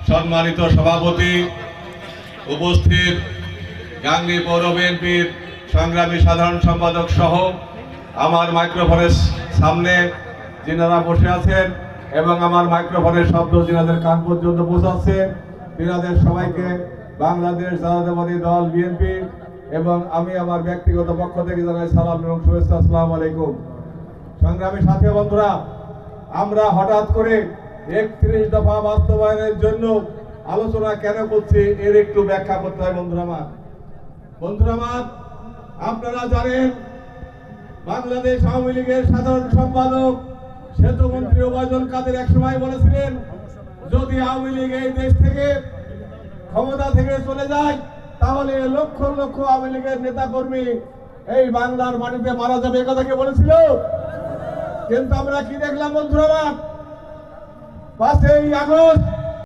সম্মানিত সভাপতি, উপস্থিত গাংনী পৌর বিএনপির সংগ্রামী সাধারণ সম্পাদক সহ আমার মাইক্রোফোনের সামনে যিনারা বসে আছেন এবং আমার মাইক্রোফোনের শব্দ যিনাদের কান পর্যন্ত পৌঁছাচ্ছে, তিনাদের সবাইকে বাংলাদেশ জাতীয়তাবাদী দল বিএনপি এবং আমি আমার ব্যক্তিগত পক্ষ থেকে জানাই সালাম এবং শুভেচ্ছা। আসসালামু আলাইকুম। সংগ্রামী সাথী বন্ধুরা, আমরা হঠাৎ করে 31 দফা বাস্তবায়নের জন্য আলোচনা কেন করছি এর একটু ব্যাখ্যা করতে হয়। বন্ধুরা আপনারা জানেন বাংলাদেশ আওয়ামী লীগের সাধারণ সম্পাদক সেতুমন্ত্রী ওবায়দুল কাদের একসময় বলেছিলেন, যদি আওয়ামী লীগ এই দেশ থেকে ক্ষমতা থেকে চলে যায় তাহলে লক্ষ লক্ষ আওয়ামী লীগের নেতা কর্মী এই বাংলার মাটিতে মারা যাবে। এই কথা কি বলেছিল? কিন্তু আমরা কি দেখলাম বন্ধুরা? 5ই আগস্ট